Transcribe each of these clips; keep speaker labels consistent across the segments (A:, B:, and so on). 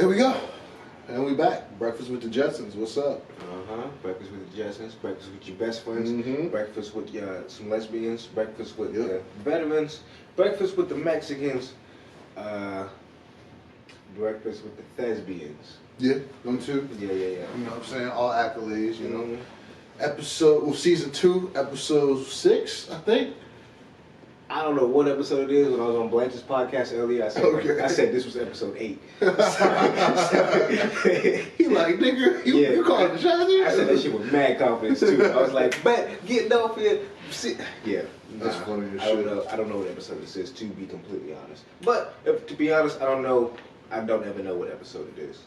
A: There we go. And we back. Breakfast with the Jetsons. What's up?
B: Breakfast with the Jetsons. Breakfast with your best friends. Breakfast with some lesbians. Breakfast with the veterans. Breakfast with the Mexicans. Breakfast with the thespians.
A: Yeah, them too.
B: Yeah.
A: You know what I'm saying? All accolades, you know. Season 2, episode 6, I think.
B: I don't know what episode it is. When I was on Blanche's podcast earlier, I said this was episode 8.
A: He like, nigga, you calling the shots here?
B: I said that shit with mad confidence too. I was like, bet, getting off here. Yeah.
A: That's funny as shit.
B: I don't know what episode this is, to be completely honest. But to be honest, I don't know. I don't ever know what episode it is.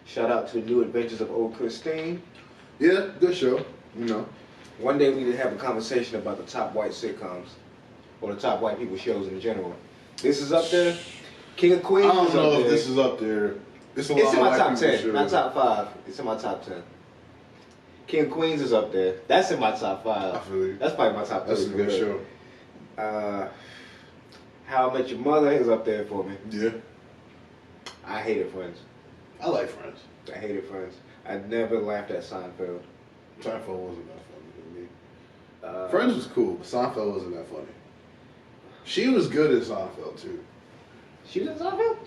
B: Shout out to the New Adventures of Old Christine.
A: Yeah, good show. You know.
B: One day we need to have a conversation about the top white sitcoms. Or the top white people shows in general. This is up there. King of Queens.
A: I don't know if this is up there. It's in
B: my top 10, not top 5. It's in my top 10. King of Queens is up there. That's in my top 5.
A: I feel you.
B: That's probably my top 3.
A: That's a good show.
B: How I Met Your Mother is up there for me.
A: Yeah.
B: I hated Friends.
A: I like Friends.
B: I hated Friends. I never laughed at Seinfeld.
A: Seinfeld wasn't that funny to me. Friends was cool, but Seinfeld wasn't that funny. She was good at Seinfeld too.
B: She was in Seinfeld?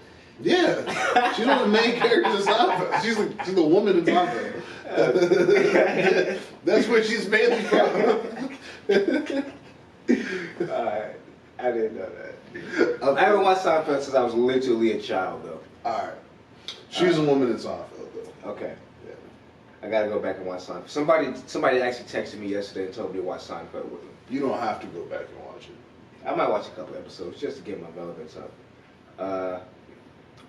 A: Yeah, she's one of the main characters in Seinfeld. She's the woman in Seinfeld. That's where she's mainly from.
B: I didn't know that. I haven't watched Seinfeld since I was literally a child, though.
A: Alright. She's a woman in Seinfeld, though.
B: Okay.
A: Yeah.
B: I gotta go back and watch Seinfeld. Somebody actually texted me yesterday and told me to watch Seinfeld with them.
A: You don't have to go back and watch it.
B: I might watch a couple episodes just to get my relevance up.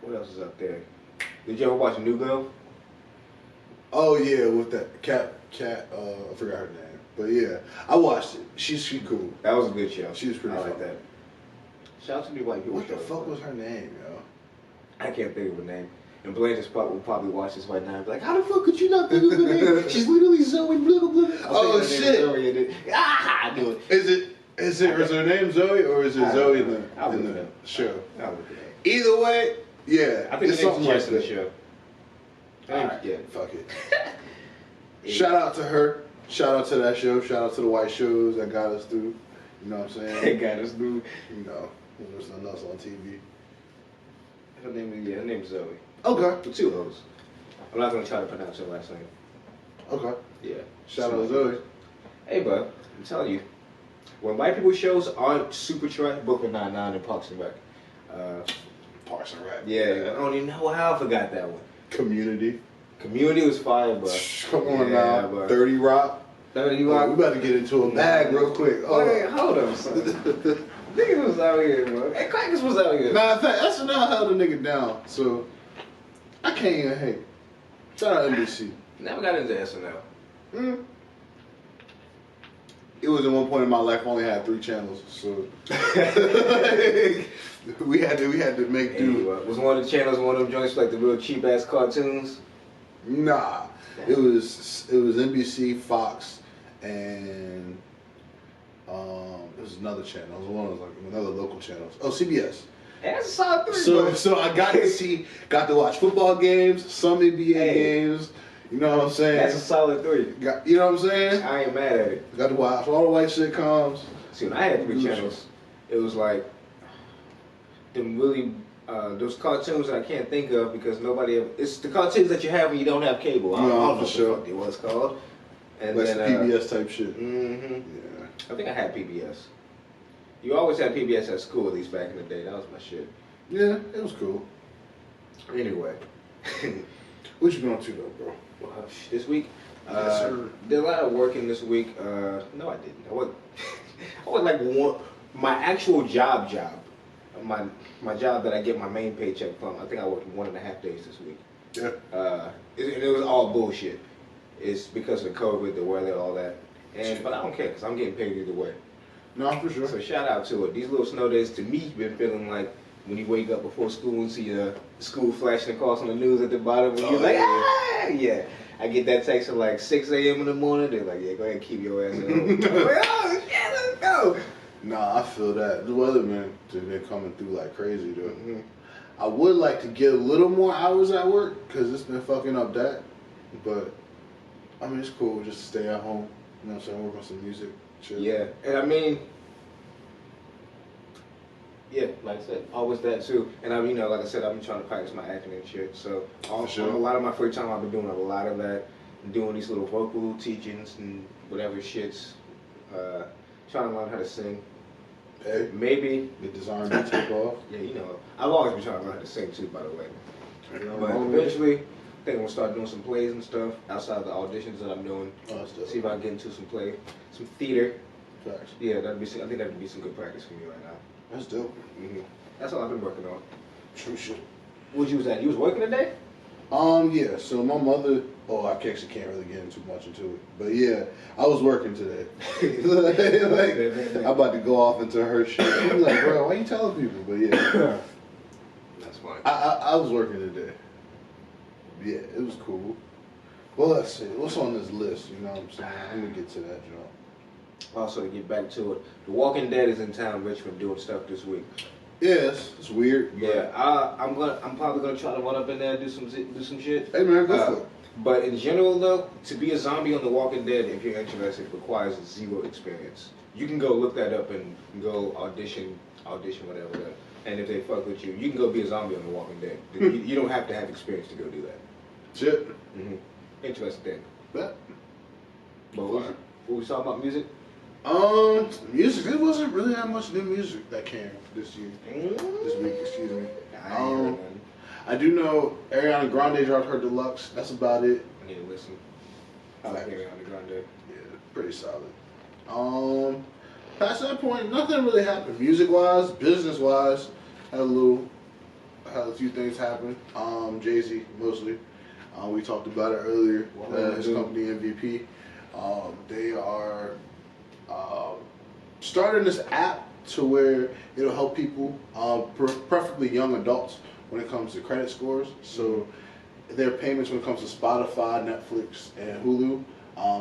B: What else is up there? Did you ever watch New Girl?
A: Oh yeah, with that cat. I forgot her name, but yeah, I watched it. She's cool.
B: That was a good show.
A: She was pretty.
B: I like that. Shout out to the white people.
A: What the fuck was her name, yo?
B: I can't think of her name. And Blanche will probably watch this right now and be like, how the fuck could you not think of her name? She's literally Zoe, blah, blah, blah.
A: Oh, shit.
B: Zoe, I knew it.
A: Is her name Zoe, or is it Zoe in the show?
B: I'll look it up.
A: Either way, yeah.
B: I think it's something like that. Show.
A: Alright, yeah, fuck it. Shout out to her. Shout out to that show. Shout out to the white shows that got us through. You know what I'm saying?
B: That got us through.
A: You know, there's nothing else on TV.
B: Her name's Zoe.
A: Okay.
B: With 2 O's. I'm not gonna try to pronounce her last name.
A: Okay.
B: Yeah.
A: Shout out to Zoe.
B: Hey, bud, I'm telling you, when white people shows aren't super trash, Brooklyn Nine-Nine and Parks and Rec.
A: Parks and Rec.
B: Yeah, I don't even know how I forgot that one.
A: Community
B: Was fire, bro.
A: Come on now.
B: Bro.
A: 30 Rock.
B: 30 Rock.
A: We about to get into a bag real quick.
B: Wait, hold on, son. Niggas was out here, bro. Hey, Crackers was out here.
A: Nah, in fact, SNL held a nigga down, so I can't even hate. Shout out NBC.
B: Never got into SNL.
A: It was at one point in my life I only had 3 channels, so we had to make do.
B: Was one of the channels one of them joints like the real cheap ass cartoons?
A: Nah, it was NBC, Fox, and it was another channel. It was one of those, like another local channels. Oh, CBS.
B: Hey, that's a solid 3.
A: So I got to watch football games, some NBA games. You know what I'm saying?
B: That's a solid 3.
A: You know what I'm saying?
B: I ain't mad at it.
A: Got to watch all the white sitcoms.
B: See, when I had 3 channels, it was like them really those cartoons that I can't think of because nobody ever. It's the cartoons that you have when you don't have cable. I don't know what the fuck it was called. And
A: like
B: then
A: PBS type shit.
B: Yeah. I think I had PBS. You always had PBS at school, at least back in the day. That was my shit.
A: Yeah, it was cool.
B: Anyway.
A: What you been up to though, bro?
B: This week?
A: Yes, sir.
B: Did a lot of working this week. No, I didn't. I was like my actual job. My job that I get my main paycheck from. I think I worked 1.5 days this week.
A: Yeah.
B: It was all bullshit. It's because of COVID, the weather, all that. But I don't care because I'm getting paid either way.
A: No, for sure.
B: So shout out to it. These little snow days to me been feeling like when you wake up before school and see school flashing across on the news at the bottom, and you're like, ah, yeah. I get that text at like 6 a.m. in the morning. They're like, yeah, go ahead and keep your ass at home. I'm like, oh shit, let's go.
A: Nah, I feel that. The weather, man, they're coming through like crazy, though. I would like to get a little more hours at work because it's been fucking up that. But I mean, it's cool just to stay at home. You know what I'm saying? Work on some music. Shit.
B: Yeah, and I mean, yeah, like I said, always that too. And I, like I said, I've been trying to practice my acting and shit. So
A: Sure.
B: a lot of my free time, I've been doing a lot of that, doing these little vocal teachings and whatever shits. Trying to learn how to sing.
A: Hey,
B: Maybe
A: get this R&B take off.
B: Yeah, I've always been trying to learn how to sing too, by the way. But eventually, I think I'm gonna start doing some plays and stuff outside the auditions that I'm doing.
A: Oh, that's dope.
B: See if I can get into some theater.
A: Facts.
B: Yeah, I think that'd be some good practice for me right now.
A: That's dope.
B: That's all I've been working on.
A: True shit.
B: What you was at? You was working today?
A: Yeah, so my mother, I actually can't really get into much into it. But yeah, I was working today. I'm about to go off into her shit. She's like, bro, why you telling people? But yeah.
B: That's fine.
A: I was working today. Yeah, it was cool. Well, let's see. What's on this list? You know what I'm saying? I'm going to get to that, Joe.
B: Also, to get back to it, The Walking Dead is in town, Richmond, doing stuff this week.
A: Yes, it's weird.
B: Yeah, I'm probably gonna try to run up in there and do some shit.
A: Hey man, go for it.
B: But in general though, to be a zombie on The Walking Dead, if you're interested, requires 0 experience. You can go look that up and go audition whatever. And if they fuck with you, you can go be a zombie on The Walking Dead. You don't have to have experience to go do that.
A: Shit.
B: Interesting thing.
A: Bet.
B: But what we talking about music?
A: Music. There wasn't really that much new music that came this week. Excuse me. I do know Ariana Grande dropped her deluxe. That's about it.
B: I need to listen. I like Ariana Grande.
A: Yeah, pretty solid. Past that point, nothing really happened. Music-wise, business-wise, had a few things happen. Jay-Z mostly. We talked about it earlier. His company MVP. They are starting this app to where it'll help people, preferably young adults, when it comes to credit scores. So their payments when it comes to Spotify, Netflix, and Hulu,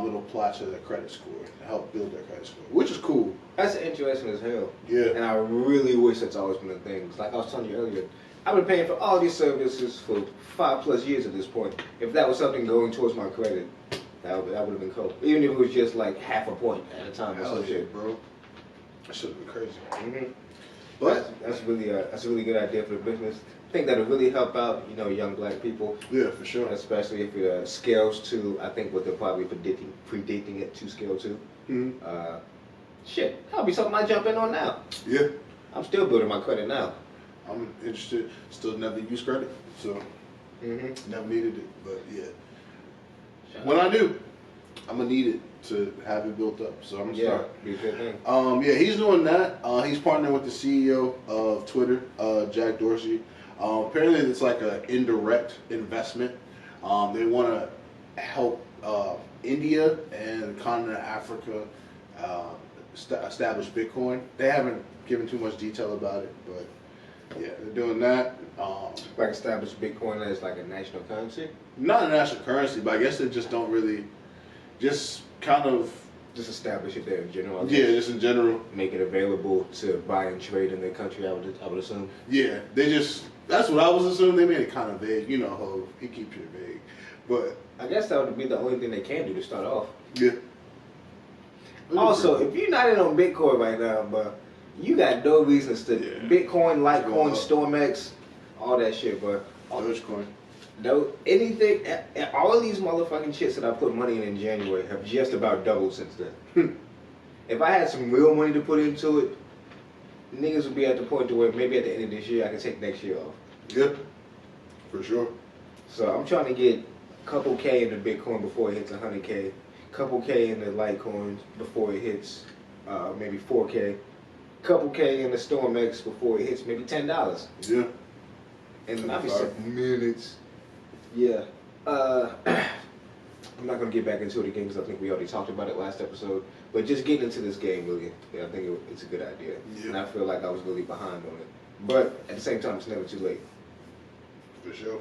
A: it'll apply to their credit score to help build their credit score, which is cool.
B: That's interesting as hell.
A: Yeah.
B: And I really wish that's always been a thing. 'Cause like I was telling you earlier, I've been paying for all these services for 5+ years at this point. If that was something going towards my credit, that would have been cool. Even if it was just like half a point at a time or some shit,
A: bro. That should have been crazy.
B: But that's a really good idea for the business. I think that'll really help out, young black people.
A: Yeah, for sure.
B: Especially if it scales to, I think what they're probably predicting it to scale to. Shit, that'll be something I jump in on now.
A: Yeah.
B: I'm still building my credit now.
A: I'm interested. Still never used credit, so never needed it. But yeah, when I do, I'm gonna need it to have it built up. So I'm gonna start.
B: Be a good thing.
A: Yeah, he's doing that. He's partnering with the CEO of Twitter, Jack Dorsey. Apparently, it's like an indirect investment. They want to help India and the continent of Africa establish Bitcoin. They haven't given too much detail about it, but yeah, they're doing that.
B: Like establish Bitcoin as like a national currency?
A: Not a national currency, but I guess they just don't really, just kind of...
B: Just establish it there in general.
A: Yeah, just in general.
B: Make it available to buy and trade in their country, I would assume.
A: Yeah, that's what I was assuming. They made it kind of vague. You know how he keeps it vague. But
B: I guess that would be the only thing they can do to start off.
A: Yeah.
B: Also, if you're not in on Bitcoin right now, but you got no reasons to Bitcoin, Litecoin, StormX, all that shit, bro.
A: Dogecoin.
B: Anything, all of these motherfucking shits that I put money in January have just about doubled since then. If I had some real money to put into it, niggas would be at the point to where maybe at the end of this year I can take next year off.
A: Yeah, for sure.
B: So I'm trying to get a couple K into Bitcoin before it hits 100K, couple K into Litecoin before it hits maybe 4K, couple K into StormX before it hits maybe $10.
A: Yeah.
B: And I'll be some minutes. Yeah. I'm not going to get back into it again because I think we already talked about it last episode. But just getting into this game, really, I think it's a good idea.
A: Yeah.
B: And I feel like I was really behind on it. But at the same time, it's never too late.
A: For sure.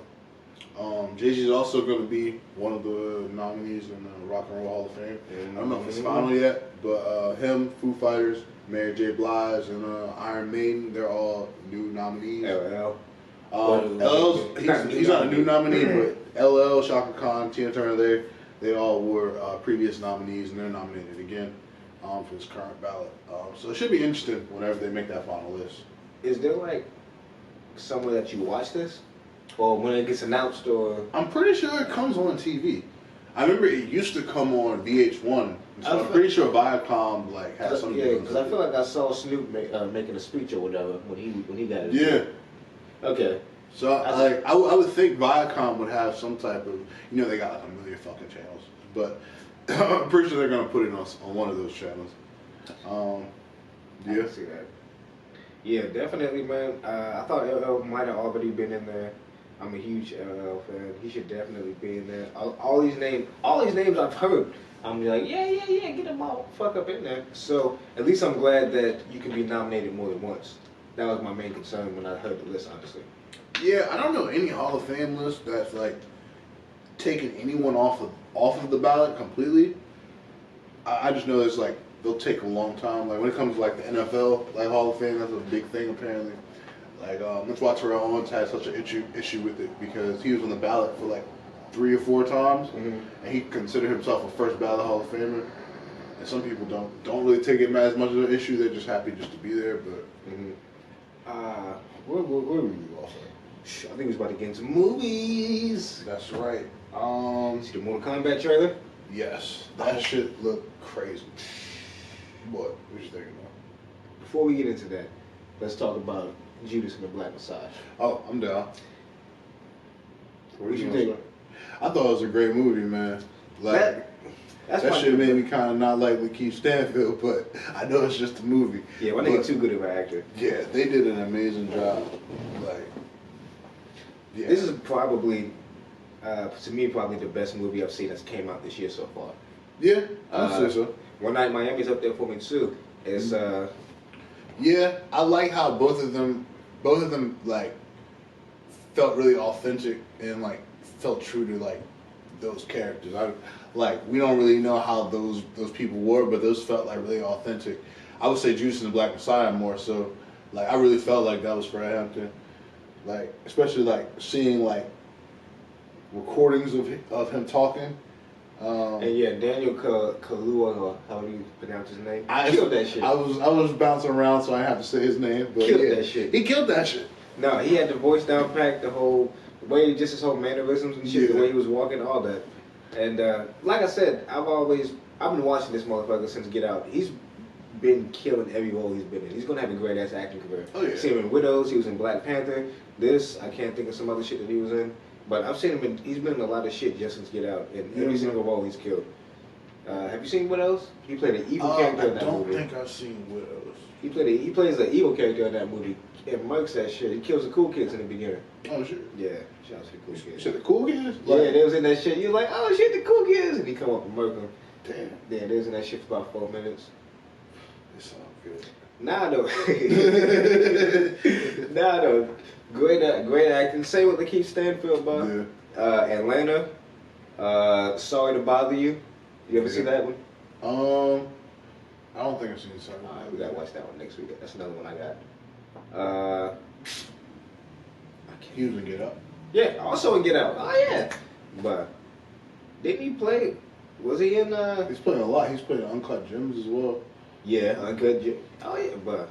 A: Jay-Z is also going to be one of the nominees in the Rock and Roll Hall of Fame. I don't know if it's final yet, but him, Foo Fighters, Mary J. Blige, and Iron Maiden, they're all new nominees.
B: LL.
A: He's not a new nominee, but LL, Shaka Khan, Tina Turner, they all were previous nominees, and they're nominated again for this current ballot. So it should be interesting whenever they make that final list.
B: Is there like somewhere that you watch this, or when it gets announced, or?
A: I'm pretty sure it comes on TV. I remember it used to come on VH1, so I'm pretty sure Viacom like has something.
B: Yeah, because I feel like I saw Snoop making a speech or whatever when he got it.
A: Yeah.
B: Okay.
A: So I would think Viacom would have some type of, they got like a million fucking channels, but I'm pretty sure they're gonna put it on one of those channels.
B: I can see that. Yeah, definitely, man. I thought LL might have already been in there. I'm a huge LL fan. He should definitely be in there. All these names I've heard. I'm like, yeah, get them all fuck up in there. So at least I'm glad that you can be nominated more than once. That was my main concern when I heard the list, honestly.
A: Yeah, I don't know any Hall of Fame list that's like taking anyone off of the ballot completely. I just know it's like they'll take a long time. Like when it comes to like the NFL, like Hall of Fame, that's a big thing apparently. Like that's why Terrell Owens had such an issue with it, because he was on the ballot for like 3 or 4 times, and he considered himself a first ballot Hall of Famer. And some people don't really take it as much of an issue. They're just happy just to be there. But where were you off of?
B: I think we was about to get into movies.
A: That's right.
B: See the Mortal Kombat trailer?
A: Yes, that shit looked crazy. What you thinking about?
B: Before we get into that, let's talk about Judas and the Black Messiah.
A: Oh, I'm down.
B: What did you think?
A: I thought it was a great movie, man. Like that shit made me kind of not like Lakeith Stanfield, but I know it's just a movie.
B: Yeah, I think he's too good of an actor.
A: Yeah, they did an amazing job. Like, yeah.
B: This is probably, to me, probably the best movie I've seen that's came out this year so far.
A: Yeah, I'd say so.
B: One Night in Miami's up there for me too. It's
A: yeah, I like how both of them like felt really authentic and like felt true to like those characters. We don't really know how those people were, but those felt like really authentic. I would say Judas and the Black Messiah more so. Like I really felt like that was Fred Hampton. Like especially like seeing like recordings of him talking.
B: And yeah, Daniel Kaluuya, or how do you pronounce his name? Killed that shit.
A: I was bouncing around, so I have to say his name. But
B: killed that shit.
A: He killed that shit.
B: No, he had the voice down packed, the way, just his whole mannerisms and shit, the way he was walking, all that. And like I said, I've been watching this motherfucker since Get Out. He's been killing every role he's been in. He's gonna have a great ass acting career.
A: Oh yeah.
B: See him in Widows. He was in Black Panther. I can't think of some other shit that he was in. But I've seen him he's been in a lot of shit just since Get Out. And every single role he's killed. Have you seen Widows? He played an evil character in that movie.
A: I don't think I've seen Widows.
B: He plays an evil character in that movie and murks that shit. He kills the cool kids in the beginning.
A: Oh shit.
B: Yeah, shout out to the cool kids.
A: Shit, the cool kids?
B: Yeah, they was in that shit. You was like, oh shit, the cool kids, and he come up and murk them.
A: Damn.
B: Yeah, they was in that shit for about 4 minutes.
A: It sounds good.
B: Nah, though. Great acting. Say what Lakeith Stanfield about.
A: Yeah.
B: Atlanta. Sorry to Bother You. You ever see that one?
A: I don't think I've seen it.
B: Alright, we gotta watch that one next week. That's another one I got.
A: He was in Get Out.
B: Yeah, also in Get Out. Oh yeah. But didn't he play? Was he in?
A: He's playing a lot. He's playing Uncut Gems as well.
B: Yeah, Uncut Gems. Oh yeah, but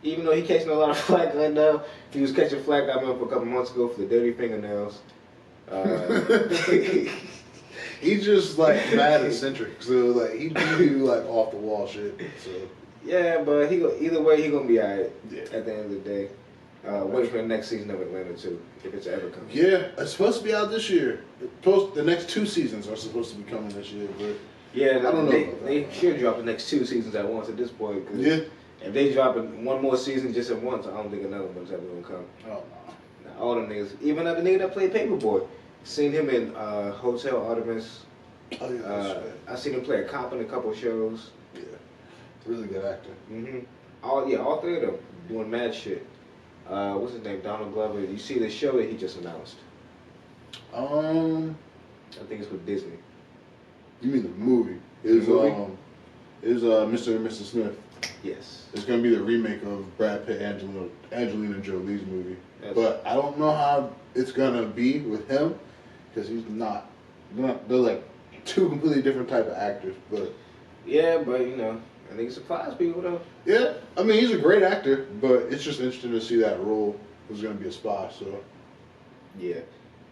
B: even though he's catching a lot of flack right now, he was catching flack. I remember a couple months ago for the dirty fingernails.
A: He's just like mad eccentric, so like he do like off the wall shit. So
B: yeah, but either way he gonna be alright.
A: Yeah.
B: At the end of the day, wait for the next season of Atlanta too, if it's ever comes.
A: Yeah, it's supposed to be out this year. The next 2 seasons are supposed to be coming this year, but
B: yeah,
A: I don't know.
B: They should drop the next 2 seasons at once at this point. Cause
A: yeah.
B: If they drop one more season just at once, I don't think another one's ever gonna come.
A: Oh no.
B: Now, all them niggas, even the nigga that played Paperboy, seen him in Hotel Artemis.
A: Oh yeah, that's right.
B: I seen him play a cop in a couple shows.
A: Yeah, really good actor.
B: All 3 of them doing mad shit. What's his name? Donald Glover. You see the show that he just announced? I think it's with Disney.
A: You mean the movie? It's
B: movie?
A: Mr. and Mrs. Smith.
B: Yes.
A: It's going to be the remake of Brad Pitt, Angelina Jolie's movie.
B: Yes.
A: But I don't know how it's going to be with him because he's not. They're like two completely different type of actors. But
B: yeah, but you know, I think it surprised people though.
A: yeah, I mean he's a great actor, but it's just interesting to see that role. Who's going to be a spy? So
B: yeah.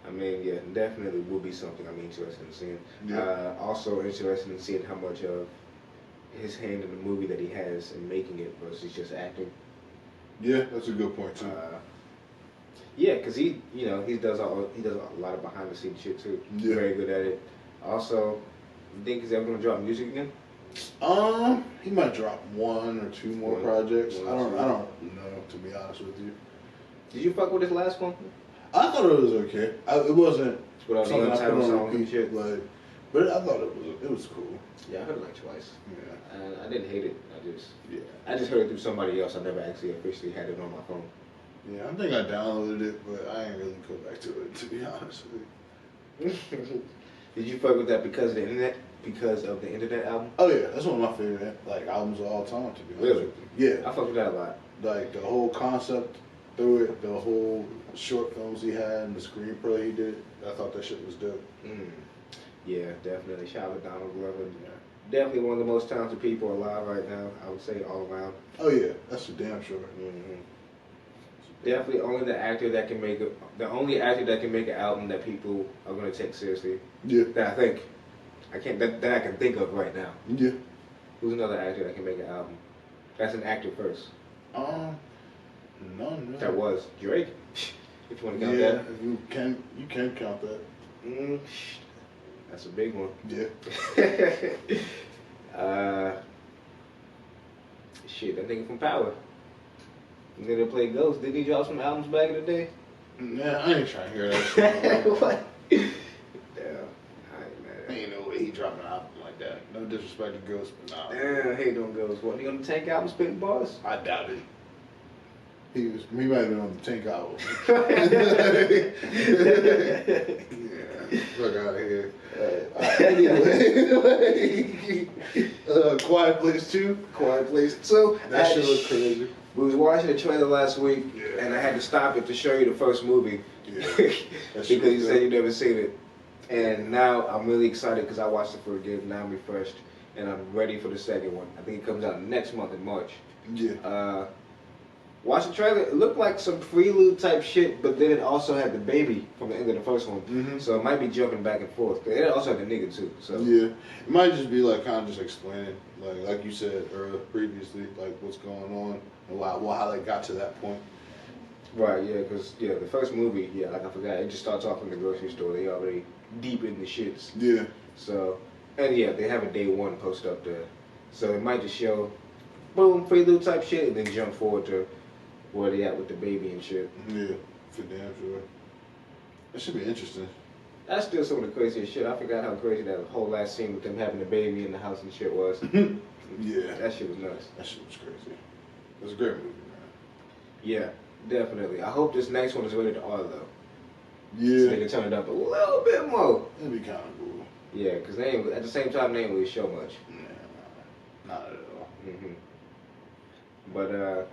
B: I mean, yeah, definitely will be something I'm interested in seeing.
A: Yeah.
B: Also interested in seeing how much of his hand in the movie that he has in making it versus just acting.
A: Yeah, that's a good point too.
B: Yeah, because he does a lot of behind the scenes shit too.
A: Yeah.
B: Very good at it. Also, you think he's ever gonna drop music again?
A: He might drop one or two more projects. I don't know, to be honest with you.
B: Did you fuck with his last one?
A: I thought it was okay. It wasn't
B: Without
A: something I put
B: untitled
A: on
B: song and
A: repeat,
B: shit?
A: like, but I thought it was cool.
B: Yeah, I heard it like twice.
A: Yeah.
B: And I didn't hate it.
A: Yeah.
B: I just heard it through somebody else. I never actually officially had it on my phone.
A: Yeah, I think I downloaded it, but I ain't really go back to it, to be honest with you.
B: Did you fuck with that because of the internet? Because of the internet album?
A: Oh yeah, that's one of my favorite albums of all time, to be honest
B: Really?
A: with you. Yeah.
B: I fuck with that a lot.
A: Like the whole concept through it, the whole short films he had and the screenplay he did, I thought that shit was dope.
B: Yeah, definitely. Shout out to Donald Glover. Yeah. Definitely one of the most talented people alive right now, I would say, all around.
A: Oh yeah, that's for damn sure.
B: Definitely only the actor that can make the only actor that can make an album that people are gonna take seriously.
A: Yeah.
B: That I can think of right now.
A: Yeah.
B: Who's another actor that can make an album? That's an actor first.
A: No.
B: That was Drake. If you want to count
A: Yeah,
B: that.
A: you can count that.
B: That's a big one.
A: Yeah.
B: Shit, that nigga from Power. The nigga that played Ghost. Didn't he drop some albums back in the day?
A: Nah, I ain't trying to hear that shit.
B: What? Damn.
A: Ain't no way he dropping an album like that. No disrespect to Ghost, but nah.
B: Damn, hate them Ghosts. What, he on the Tank album spitting bars?
A: I doubt it. He might have been on the Tank album. Yeah, fuck out of here. Anyway, Quiet Place 2.
B: Quiet Place. So,
A: That shit look crazy.
B: We was watching the trailer last week,
A: Yeah.
B: and I had to stop it to show you the first movie.
A: Yeah.
B: Because you said you never seen it. And now I'm really excited because I watched it for again. Now I'm refreshed, and I'm ready for the second one. I think it comes out next month in March.
A: Yeah.
B: Watch the trailer. It looked like some prelude type shit, but then it also had the baby from the end of the first one.
A: Mm-hmm.
B: So it might be jumping back and forth. It also had the nigga too. So
A: Yeah. It might just be like kind of just explaining, like you said previously, like what's going on and how they got to that point.
B: Right, yeah, because the first movie, like I forgot, it just starts off in the grocery store. They already deep in the shits.
A: Yeah.
B: So, and they have a day one post up there. So it might just show, boom, prelude type shit, and then jump forward to where they at with the baby and shit.
A: Yeah, for damn sure. That should be interesting.
B: That's still some of the craziest shit. I forgot how crazy that whole last scene with them having the baby in the house and shit was.
A: Yeah.
B: That shit was nuts.
A: That shit was crazy. It was a great movie, man.
B: Yeah, definitely. I hope this next one is rated R though.
A: Yeah.
B: So they can turn it up a little bit more.
A: It'd be kind of cool.
B: Yeah, because they ain't, at the same time, they ain't really show much.
A: Yeah, not at all.
B: But,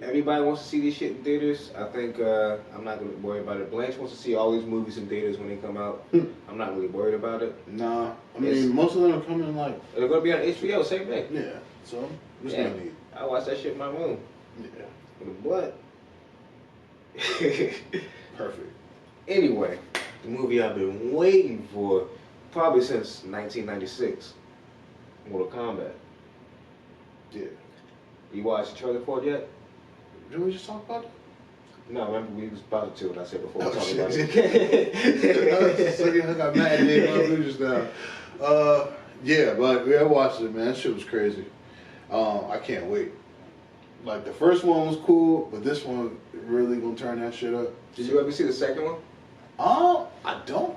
B: everybody wants to see this shit in theaters. I think I'm not going to worry about it. Blanche wants to see all these movies in theaters when they come out. I'm not really worried about it.
A: Nah, I mean, most of them are coming like...
B: They're going to be on HBO, same day.
A: Yeah, so there's
B: Yeah.
A: no need.
B: I watch that shit in my room.
A: Yeah.
B: With a blunt.
A: Perfect.
B: Anyway, the movie I've been waiting for probably since 1996. Mortal Kombat.
A: Yeah.
B: You watched the trailer for it yet?
A: Did we just talk about it?
B: No, remember we was about to, and I said before we
A: Oh,
B: talked
A: shit.
B: about it.
A: I got mad at just now. Yeah, but I watched it, man. That shit was crazy. I can't wait. Like, the first one was cool, but this one really gonna turn that shit up.
B: Did you ever see the second one?
A: I don't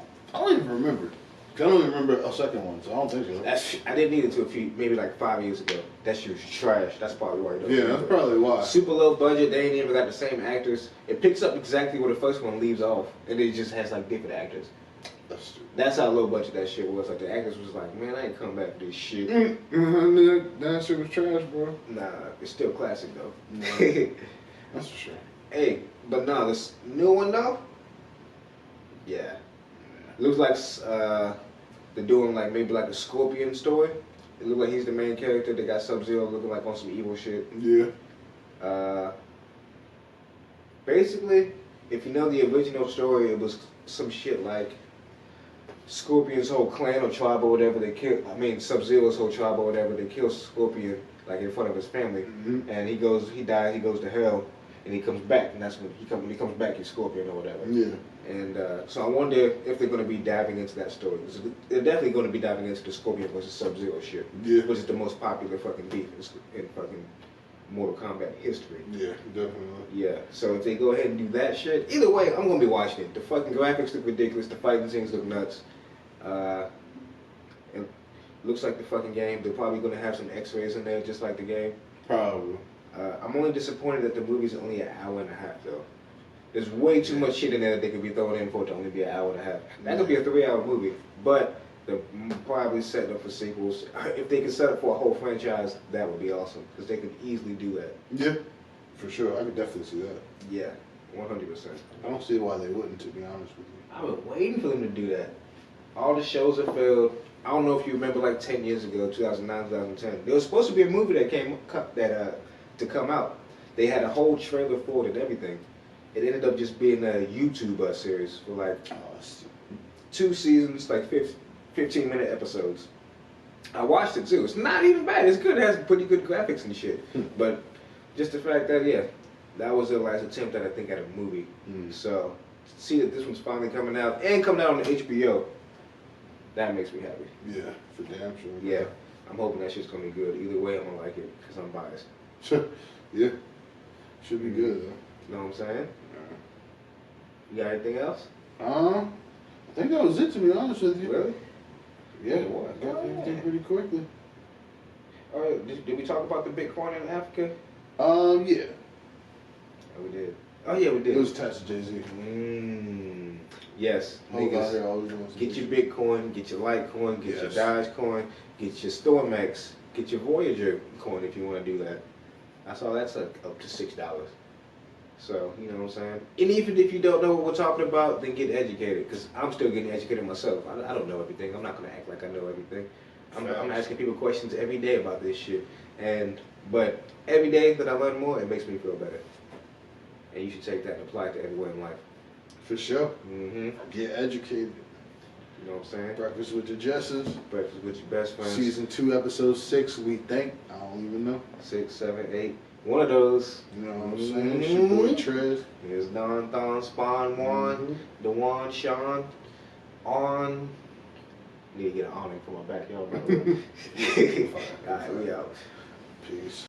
A: even remember. I don't even remember a second one, so I don't think so.
B: I didn't need it until maybe like 5 years ago. That shit was trash. That's probably why.
A: Yeah, that's probably why.
B: Super low budget. They ain't even got the same actors. It picks up exactly where the first one leaves off, and it just has like different actors.
A: That's stupid.
B: That's how low budget that shit was. Like the actors was like, man, I ain't come back for this shit.
A: That shit was trash, bro.
B: Nah, it's still classic though.
A: That's for sure.
B: Hey, but no, this new one though. Yeah, looks like they're doing like maybe like a Scorpion story. It looks like he's the main character. They got Sub-Zero looking like on some evil shit.
A: Yeah.
B: Basically, if you know the original story, it was some shit like Scorpion's whole clan or tribe or whatever they kill. I mean, Sub-Zero's whole tribe or whatever they kill Scorpion like in front of his family, and he dies, he goes to hell, and he comes back, and that's when he comes back, he's Scorpion or whatever.
A: Yeah.
B: And so I wonder if they're going to be diving into that story. They're definitely going to be diving into the Scorpion versus Sub-Zero shit,
A: Yeah.
B: which is the most popular fucking beef in fucking Mortal Kombat history.
A: Yeah, definitely.
B: Yeah, so if they go ahead and do that shit, either way, I'm gonna be watching it. The fucking graphics look ridiculous, the fighting scenes look nuts. It looks like the fucking game. They're probably gonna have some X-rays in there, just like the game.
A: Probably.
B: I'm only disappointed that the movie's only an hour and a half, though. There's way too much shit in there that they could be throwing in for it to only be an hour and a half. That could be a 3-hour movie, but they're probably setting up for sequels. If they could set up for a whole franchise, that would be awesome, because they could easily do that.
A: Yeah, for sure. I could definitely see that.
B: Yeah, 100%.
A: I don't see why they wouldn't, to be honest with you.
B: I've been waiting for them to do that. All the shows have failed. I don't know if you remember, like 10 years ago, 2009, 2010. There was supposed to be a movie that to come out. They had a whole trailer for it and everything. It ended up just being a YouTube series for like 2 seasons, like 15-minute episodes. I watched it too. It's not even bad. It's good. It has pretty good graphics and shit. But just the fact that, yeah, that was their last attempt at, I think, at a movie. So, to see that this one's finally coming out and coming out on the HBO, that makes me happy.
A: Yeah, for damn sure.
B: Yeah, I'm hoping that shit's gonna be good. Either way, I'm gonna like it because I'm biased.
A: Yeah, should be good though.
B: You know what I'm saying? You got anything else?
A: I think that was it, to be honest with you.
B: Really?
A: Yeah,
B: It was.
A: got everything pretty quickly.
B: All right, did we talk about the Bitcoin in Africa?
A: Yeah.
B: Oh, we did. Oh yeah, we did.
A: It was attached to Jay-Z.
B: Yes,
A: Hold out
B: niggas.
A: here, always doing
B: Get
A: some
B: your Bitcoin, get your Litecoin, get your
A: Yes.
B: Dogecoin, get your Stormax, get your Voyager coin if you want to do that. I saw that's like up to $6. So, you know what I'm saying? And even if you don't know what we're talking about, then get educated. Because I'm still getting educated myself. I don't know everything. I'm not going to act like I know everything. I'm asking people questions every day about this shit. But every day that I learn more, it makes me feel better. And you should take that and apply it to everywhere in life.
A: For sure. Get educated.
B: You know what I'm saying?
A: Breakfast with the Jetsons.
B: Breakfast with your best friends.
A: Season 2, episode 6, we think. I don't even know.
B: 6, 7, 8. One of those.
A: You know what I'm saying? It's your boy Trez.
B: Here's Don Thon, Spawn 1, Dewan, Sean, On. Need to get an awning for my backyard. Alright, we out.
A: Peace.